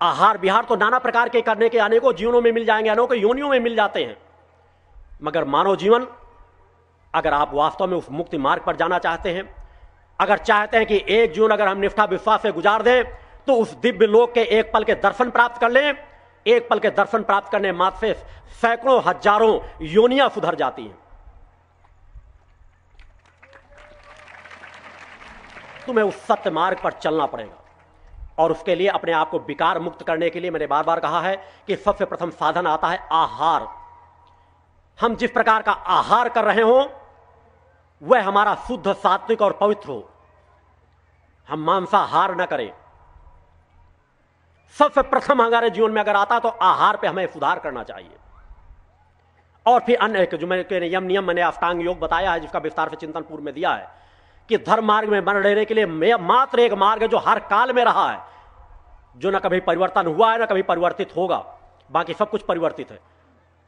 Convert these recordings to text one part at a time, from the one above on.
आहार विहार तो नाना प्रकार के करने के अनेकों जीवनों में मिल जाएंगे, अनेकों योनियों में मिल जाते हैं, मगर मानव जीवन, अगर आप वास्तव में उस मुक्ति मार्ग पर जाना चाहते हैं, अगर चाहते हैं कि एक जीवन अगर हम निष्ठा विश्वास से गुजार दें तो उस दिव्य लोक के एक पल के दर्शन प्राप्त कर लें, एक पल के दर्शन प्राप्त करने मात्र से सैकड़ों हजारों योनियां सुधर जाती हैं। तुम्हें उस सत्य मार्ग पर चलना पड़ेगा और उसके लिए अपने आप को विकार मुक्त करने के लिए मैंने बार बार कहा है कि सबसे प्रथम साधन आता है आहार। हम जिस प्रकार का आहार कर रहे हो वह हमारा शुद्ध, सात्विक और पवित्र हो। हम मांसाहार न करें। सबसे प्रथम हमारे जीवन में अगर आता तो आहार पे हमें सुधार करना चाहिए। और फिर अन्य जो मैंने नियम मैंने अष्टांग योग बताया है, जिसका विस्तार से चिंतन पूर्व में दिया है कि धर्म मार्ग में बन रहने के लिए मात्र एक मार्ग है जो हर काल में रहा है, जो न कभी परिवर्तन हुआ है न कभी परिवर्तित होगा, बाकी सब कुछ परिवर्तित है।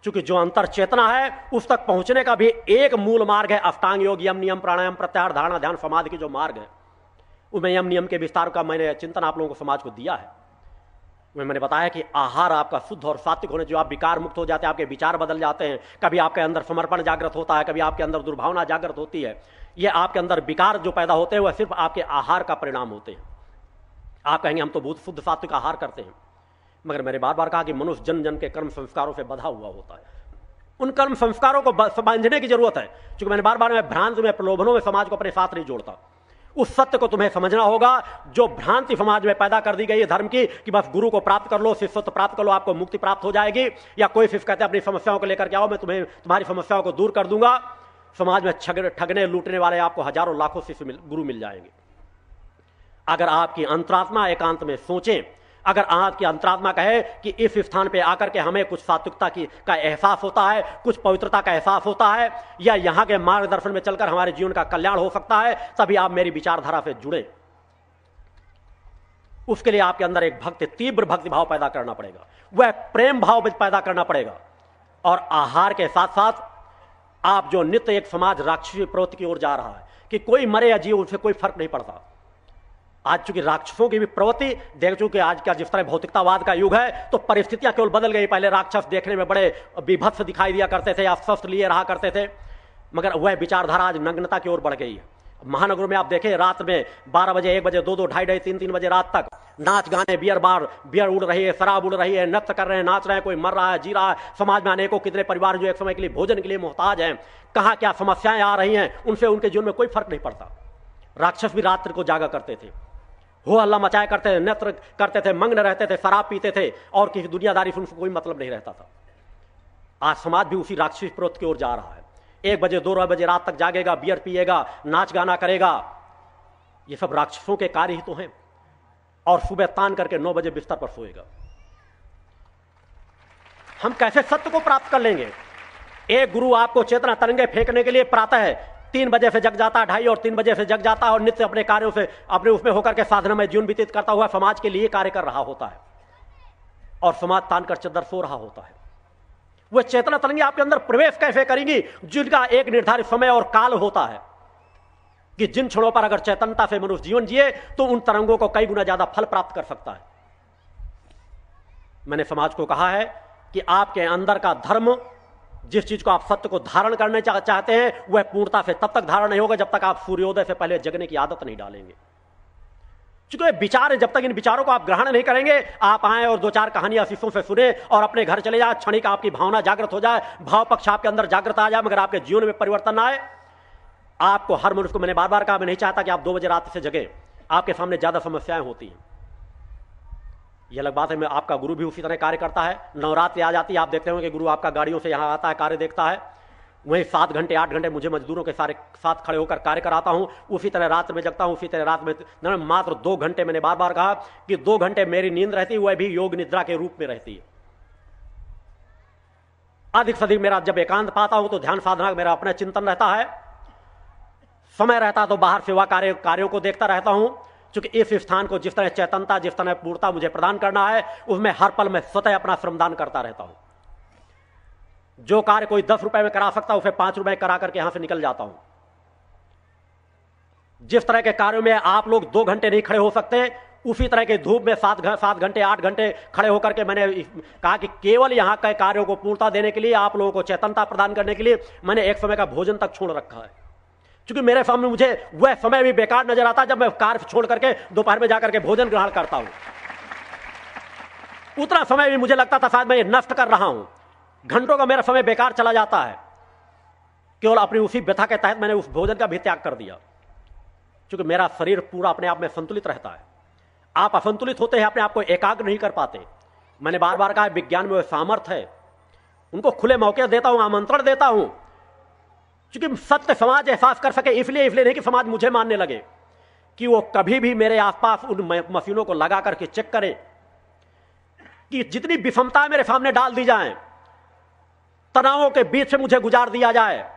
क्योंकि जो अंतर चेतना है उस तक पहुंचने का भी एक मूल मार्ग है अष्टांग योग, यम नियम प्राणायाम प्रत्याहार धारणा ध्यान समाधि की जो मार्ग है, उसमें यम नियम के विस्तार का मैंने चिंतन आप लोगों को समाज को दिया है। मैंने बताया कि आहार आपका शुद्ध और सात्विक होने, जो आप विकार मुक्त हो जाते हैं, आपके विचार बदल जाते हैं, कभी आपके अंदर समर्पण जागृत होता है, कभी आपके अंदर दुर्भावना जागृत होती है। ये आपके अंदर विकार जो पैदा होते हैं वह सिर्फ आपके आहार का परिणाम होते हैं। आप कहेंगे हम तो बहुत शुद्ध सात्विक आहार करते हैं, मगर मैंने बार बार कहा कि मनुष्य जन जन के कर्म संस्कारों से बंधा हुआ होता है। उन कर्म संस्कारों को बांधने की जरूरत है, क्योंकि मैंने बार बार भ्रांत में प्रलोभनों में समाज को अपने साथ नहीं जोड़ता। उस सत्य को तुम्हें समझना होगा जो भ्रांति समाज में पैदा कर दी गई है धर्म की, कि बस गुरु को प्राप्त कर लो, शिष्यत्व प्राप्त कर लो, आपको मुक्ति प्राप्त हो जाएगी। या कोई शिष्य कहते हैं अपनी समस्याओं को लेकर के आओ, मैं तुम्हें तुम्हारी समस्याओं को दूर कर दूंगा। समाज में ठगने लूटने वाले आपको हजारों लाखों शिष्य गुरु मिल जाएंगे। अगर आपकी अंतरात्मा एकांत में सोचें, अगर आपकी अंतरात्मा कहे कि इस स्थान पे आकर के हमें कुछ सात्विकता का एहसास होता है, कुछ पवित्रता का एहसास होता है, या यहाँ के मार्गदर्शन में चलकर हमारे जीवन का कल्याण हो सकता है, तभी आप मेरी विचारधारा से जुड़े। उसके लिए आपके अंदर एक तीव्र भक्ति भाव पैदा करना पड़ेगा, वह प्रेम भाव पैदा करना पड़ेगा। और आहार के साथ साथ आप जो नित्य एक समाज राक्षसी प्रवृत्ति की ओर जा रहा है कि कोई मरे या जीव, उनसे कोई फर्क नहीं पड़ता। आज चूंकि राक्षसों की भी प्रवृत्ति देख चुके, आज का जिस तरह भौतिकतावाद का युग है, तो परिस्थितियां केवल बदल गई। पहले राक्षस देखने में बड़े विभत्स दिखाई दिया करते थे, शस्त्र लिए रहा करते थे, मगर वह विचारधारा आज नग्नता की ओर बढ़ गई है। महानगरों में आप देखें, रात में 12 बजे 1 बजे 2-2 ढाई 3-3 बजे रात तक नाच गाने, बियर उड़ रही है, शराब उड़ रही है, नृत्य कर रहे हैं, नाच रहे हैं, कोई मर रहा है, जी रहा है। समाज में अनेकों कितने परिवार जो एक समय के लिए भोजन के लिए मोहताज हैं, कहाँ क्या समस्याएं आ रही हैं, उनसे उनके जीवन में कोई फर्क नहीं पड़ता। राक्षस भी रात्रि को जागा करते थे, हो हल्ला मचाया करते थे, नृत्य करते थे, मग्न रहते थे, शराब पीते थे, और किसी दुनियादारी से उनको कोई मतलब नहीं रहता था। आज समाज भी उसी राक्षसी प्रवृत्ति की ओर जा रहा है। 1 बजे 2 बजे रात तक जागेगा, बियर पिएगा, नाच गाना करेगा। ये सब राक्षसों के कार्य ही तो हैं। और सुबह तान करके 9 बजे बिस्तर पर सोएगा। हम कैसे सत्य को प्राप्त कर लेंगे? एक गुरु आपको चेतना तरंगे फेंकने के लिए प्रातः 3 बजे से जग जाता है, 2:30 और 3 बजे से जग जाता है, और नित्य अपने कार्यों से अपने उसमें होकर के साधना में जीवन व्यतीत करता हुआ समाज के लिए कार्य कर रहा होता है, और समाज तान कर चद्दर सो रहा होता है। वह चेतना तरंगे आपके अंदर प्रवेश कैसे करेंगी, जिनका एक निर्धारित समय और काल होता है, कि जिन क्षणों पर अगर चैतन्यता से मनुष्य जीवन जिए तो उन तरंगों को कई गुना ज्यादा फल प्राप्त कर सकता है। मैंने समाज को कहा है कि आपके अंदर का धर्म, जिस चीज को आप सत्य को धारण करने चाहते हैं, वह पूर्णता से तब तक धारण नहीं होगा जब तक आप सूर्योदय से पहले जगने की आदत नहीं डालेंगे। क्योंकि विचार है, जब तक इन विचारों को आप ग्रहण नहीं करेंगे, आप आए और 2-4 कहानियां शिष्यों से सुने और अपने घर चले जाए, क्षणिक आपकी भावना जागृत हो जाए, भाव पक्ष आपके अंदर जागृत आ जाए, मगर आपके जीवन में परिवर्तन ना आए। आपको हर मनुष्य को, मैंने बार बार कहा, मैं नहीं चाहता कि आप 2 बजे रात से जगे, आपके सामने ज्यादा समस्याएं होती हैं। यह अलग बात है, मैं आपका गुरु भी उसी तरह कार्य करता है। नवरात्रि आ जाती है, आप देखते होंगे कि गुरु आपका गाड़ियों से यहां आता है, कार्य देखता है, वहीं 7 घंटे 8 घंटे मुझे मजदूरों के साथ खड़े होकर कार्य कराता हूं। उसी तरह रात में जगता हूं, उसी तरह रात में मात्र 2 घंटे, मैंने बार बार कहा कि 2 घंटे मेरी नींद रहती है, वह भी योग निद्रा के रूप में रहती है। अधिक से अधिक मेरा जब एकांत पाता हूं तो ध्यान साधना मेरा अपना चिंतन रहता है। समय रहता तो बाहर सेवा कार्यों को देखता रहता हूं, क्योंकि इस स्थान को जिस तरह चैतन्यता, जिस तरह पूर्णता मुझे प्रदान करना है, उसमें हर पल में स्वतः अपना श्रमदान करता रहता हूं। जो कार्य कोई 10 रुपए में करा सकता, उसे 5 रुपए करा करके यहां से निकल जाता हूं। जिस तरह के कार्यों में आप लोग 2 घंटे नहीं खड़े हो सकते, उसी तरह के धूप में 7 घंटे 8 घंटे खड़े होकर के मैंने कहा कि केवल यहाँ के कार्यों को पूर्णता देने के लिए, आप लोगों को चेतनता प्रदान करने के लिए मैंने एक समय का भोजन तक छोड़ रखा है। क्योंकि मेरे सामने मुझे वह समय भी बेकार नजर आता जब मैं कार्य छोड़ करके दोपहर में जाकर के भोजन ग्रहण करता हूं। उतना समय भी मुझे लगता था शायद मैं ये नष्ट कर रहा हूं, घंटों का मेरा समय बेकार चला जाता है। केवल अपनी उसी व्यथा के तहत मैंने उस भोजन का भी त्याग कर दिया, क्योंकि मेरा शरीर पूरा अपने आप में संतुलित रहता है। आप असंतुलित होते हैं, अपने आप को एकाग्र नहीं कर पाते। मैंने बार बार कहा विज्ञान में वह सामर्थ्य है, उनको खुले मौके देता हूं, आमंत्रण देता हूं, क्योंकि सत्य समाज एहसास कर सके। इसलिए नहीं कि समाज मुझे मानने लगे, कि वो कभी भी मेरे आसपास उन मशीनों को लगा करके चेक करें कि जितनी विषमता मेरे सामने डाल दी जाए, तनावों के बीच से मुझे गुजार दिया जाए,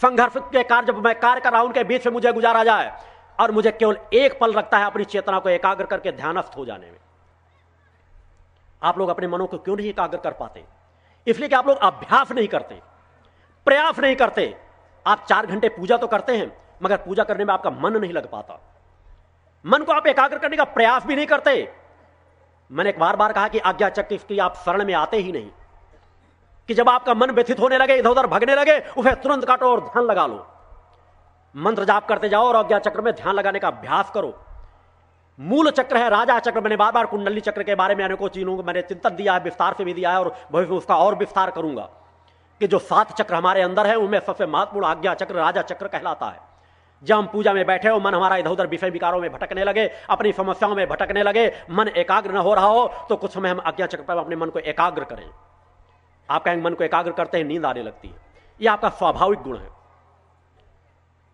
संघर्ष के कार्य जब मैं कार्य कर रहा हूं उनके बीच से मुझे गुजारा जाए, और मुझे केवल एक पल लगता है अपनी चेतना को एकाग्र करके ध्यानस्थ हो जाने में। आप लोग अपने मनों को क्यों नहीं एकाग्र कर पाते? इसलिए कि आप लोग अभ्यास नहीं करते, प्रयास नहीं करते। आप 4 घंटे पूजा तो करते हैं, मगर पूजा करने में आपका मन नहीं लग पाता। मन को आप एकाग्र करने का प्रयास भी नहीं करते। मैंने एक बार कहा कि आज्ञा चक्र की आप शरण में आते ही नहीं, कि जब आपका मन व्यथित होने लगे, इधर उधर भगने लगे, उसे तुरंत काटो और ध्यान लगा लो। मंत्र जाप करते जाओ और आज्ञा चक्र में ध्यान लगाने का अभ्यास करो। मूल चक्र है राजा चक्र। मैंने बार बार कुंडली चक्र के बारे में अनेकों चीजों को मैंने चिंतन दिया है, विस्तार से भी दिया है, और भविष्य में उसका और विस्तार करूंगा कि जो 7 चक्र हमारे अंदर है उनमें सबसे महत्वपूर्ण आज्ञा चक्र राजा चक्र कहलाता है। जब हम पूजा में बैठे हो, मन हमारा इधर उधर विषय विकारों में भटकने लगे, अपनी समस्याओं में भटकने लगे, मन एकाग्र न हो रहा हो, तो कुछ समय हम आज्ञा चक्र पर अपने मन को एकाग्र करें। आप कहेंगे मन को एकाग्र करते हैं नींद आने लगती है। यह आपका स्वाभाविक गुण है।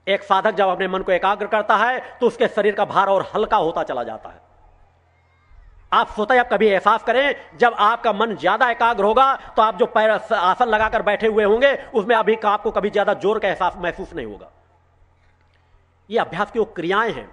एक साधक जब अपने मन को एकाग्र करता है तो उसके शरीर का भार और हल्का होता चला जाता है। आप स्वतः कभी एहसास करें, जब आपका मन ज्यादा एकाग्र होगा तो आप जो पैर आसन लगाकर बैठे हुए होंगे उसमें अभी आपको कभी ज्यादा जोर का एहसास महसूस नहीं होगा। ये अभ्यास की वो क्रियाएं हैं।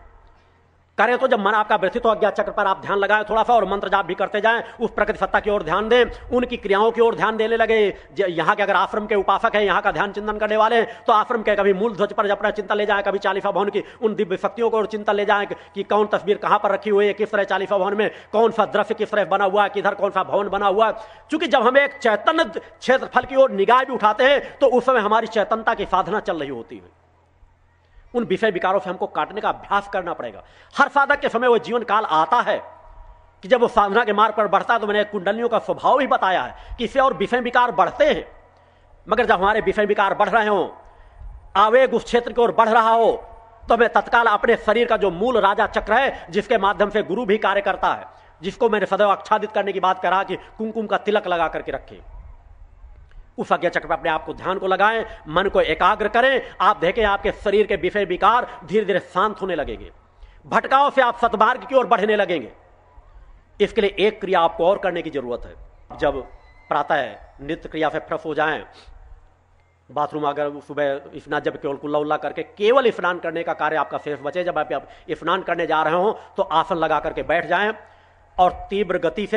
करें तो जब मन आपका व्यथित हो, आज्ञा चक्र पर आप ध्यान लगाएं थोड़ा सा, और मंत्र जाप भी करते जाएं, उस प्रकृति सत्ता की ओर ध्यान दें, उनकी क्रियाओं की ओर ध्यान देने लगे। यहाँ के अगर आश्रम के उपासक हैं, यहाँ का ध्यान चिंतन करने वाले हैं, तो आश्रम के कभी मूल ध्वज पर अपना चिंतन ले जाएं, कभी चालीसा भवन की उन दिव्य शक्तियों को चिंतन ले जाएं कि कौन तस्वीर कहां पर रखी हुई है, किस तरह चालीसा भवन में कौन सा दृश्य किस तरह बना हुआ है, किधर कौन सा भवन बना हुआ है। क्योंकि जब हम एक चैतन्य क्षेत्रफल की ओर निगाह भी उठाते हैं तो उस समय हमारी चैतन्यता की साधना चल रही होती है। उन विषय विकारों से हमको काटने का अभ्यास करना पड़ेगा। हर साधक के समय वो जीवन काल आता है कि जब वो साधना के मार्ग पर बढ़ता है। तो मैंने कुंडलियों का स्वभाव भी बताया है कि इससे और विषय विकार बढ़ते हैं। मगर जब हमारे विषय विकार बढ़ रहे हो, आवेग उस क्षेत्र की ओर बढ़ रहा हो, तो हमें तत्काल अपने शरीर का जो मूल राजा चक्र है, जिसके माध्यम से गुरु भी कार्य करता है, जिसको मैंने सदैव आच्छादित करने की बात करा कि कुमकुम का तिलक लगा करके रखें, उस आज्ञा चक्र पर अपने आप को ध्यान को लगाएं, मन को एकाग्र करें। आप देखें आपके शरीर के विषय विकार धीरे धीरे शांत होने लगेंगे, भटकाव से आप सतमार्ग की ओर बढ़ने लगेंगे। इसके लिए एक क्रिया आपको और करने की जरूरत है। जब प्रातः नित्य क्रिया से फ्रेश हो जाएं, बाथरूम अगर सुबह स्नान जब केवल कुल्ला उल्ला करके केवल स्नान करने का कार्य आपका शेष बचे, जब आप स्नान करने जा रहे हो तो आसन लगा करके बैठ जाएं और तीव्र गति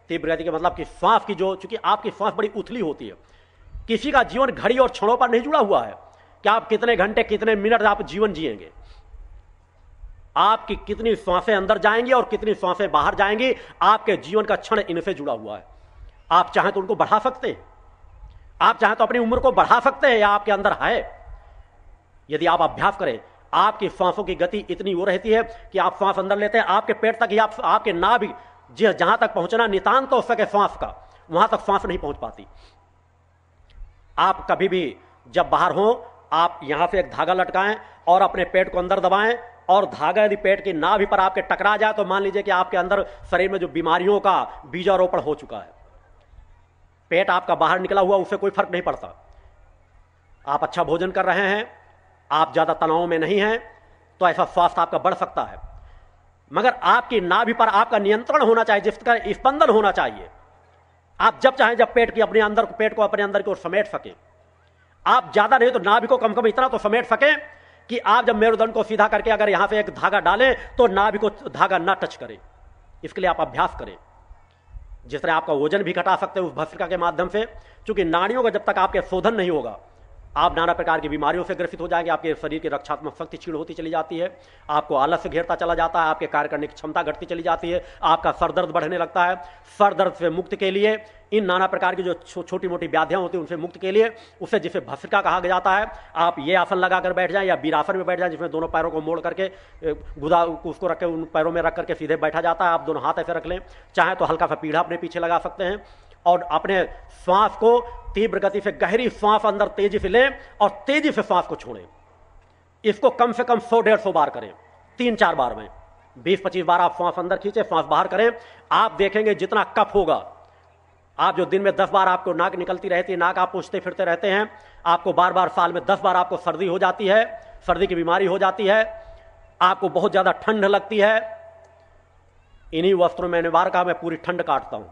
के मतलब कि श्वास की जो, चूंकि आपकी श्वास बड़ी उथली होती है, किसी का जीवन घड़ी और क्षणों पर नहीं जुड़ा हुआ है कि आप कितने घंटे कितने मिनट आप जीवन जिएंगे। आपकी कितनी श्वासें अंदर जाएंगी और कितनी श्वासें बाहर जाएंगी, आपके जीवन का क्षण इनसे जुड़ा हुआ है। आप चाहें तो उनको बढ़ा सकते हैं, आप चाहें तो अपनी उम्र को बढ़ा सकते हैं, या आपके अंदर है। यदि आप अभ्यास करें, आपकी श्वासों की गति इतनी हो रहती है कि आप श्वास अंदर लेते हैं, आपके पेट तक ही आपके नाभि जहां तक पहुंचना नितांत तो हो सके श्वास का, वहां तक श्वास नहीं पहुंच पाती। आप कभी भी जब बाहर हो, आप यहां से एक धागा लटकाएं और अपने पेट को अंदर दबाएं, और धागा यदि पेट की नाभि पर आपके टकरा जाए तो मान लीजिए कि आपके अंदर शरीर में जो बीमारियों का बीजारोपण हो चुका है। पेट आपका बाहर निकला हुआ, उससे कोई फर्क नहीं पड़ता। आप अच्छा भोजन कर रहे हैं, आप ज्यादा तनाव में नहीं हैं, तो ऐसा स्वास्थ्य आपका बढ़ सकता है। मगर आपकी नाभि पर आपका नियंत्रण होना चाहिए, जिसका स्पंदन होना चाहिए। आप जब चाहें जब पेट को अपने अंदर की ओर समेट सके। आप ज्यादा नहीं तो नाभि को कम इतना तो समेट सके कि आप जब मेरुदंड को सीधा करके अगर यहां से एक धागा डालें तो नाभि को धागा ना टच करे। इसके लिए आप अभ्यास करें। जिस तरह आपका वजन भी घटा सकते हैं उस भस्त्रिका के माध्यम से, क्योंकि नाड़ियों का जब तक आपके शोधन नहीं होगा, आप नाना प्रकार की बीमारियों से ग्रसित हो जाएंगे, आपके शरीर की रक्षात्मक शक्ति क्षीण होती चली जाती है, आपको आलस्य घेरता चला जाता है, आपके कार्य करने की क्षमता घटती चली जाती है, आपका सर दर्द बढ़ने लगता है। सर दर्द से मुक्त के लिए, इन नाना प्रकार की जो छोटी मोटी व्याधियां होती हैं उनसे मुक्त के लिए, उसे जिसे भस्त्रिका कहा जाता है, आप ये आसन लगाकर बैठ जाएं या वीरासन में बैठ जाएं, जिसमें दोनों पैरों को मोड़ करके गुदा उसको रख के उन पैरों में रख करके सीधे बैठा जाता है। आप दोनों हाथ ऐसे रख लें, चाहे तो हल्का सा पीढ़ा अपने पीछे लगा सकते हैं और अपने श्वास को तीव्र गति से, गहरी श्वास अंदर तेजी से लें और तेजी से श्वास को छोड़ें। इसको कम से कम 100-150 बार करें, 3-4 बार में। 20-25 बार आप श्वास अंदर खींचे, श्वास बाहर करें। आप देखेंगे जितना कफ होगा, आप जो दिन में 10 बार आपको नाक निकलती रहती है, नाक आप पूछते फिरते रहते हैं, आपको बार बार साल में 10 बार आपको सर्दी हो जाती है, सर्दी की बीमारी हो जाती है, आपको बहुत ज्यादा ठंड लगती है, इन्हीं वस्त्रों में निवार का मैं पूरी ठंड काटता हूं।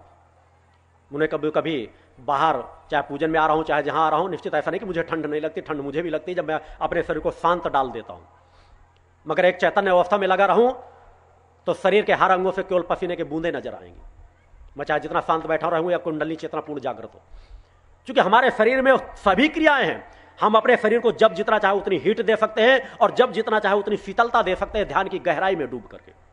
मुझे कभी कभी बाहर चाहे पूजन में आ रहा हूं चाहे जहां आ रहा हूं, निश्चित ऐसा नहीं कि मुझे ठंड नहीं लगती, ठंड मुझे भी लगती है जब मैं अपने शरीर को शांत डाल देता हूं। मगर एक चैतन्य अवस्था में लगा रहूं तो शरीर के हर अंगों से केवल पसीने के बूंदे नजर आएंगी, मैं चाहे जितना शांत बैठा रहूं या कुंडली चेतना पूर्ण जागृत हो। क्योंकि हमारे शरीर में सभी क्रियाएं हैं, हम अपने शरीर को जब जितना चाहे उतनी हीट दे सकते हैं और जब जितना चाहे उतनी शीतलता दे सकते हैं ध्यान की गहराई में डूब करके।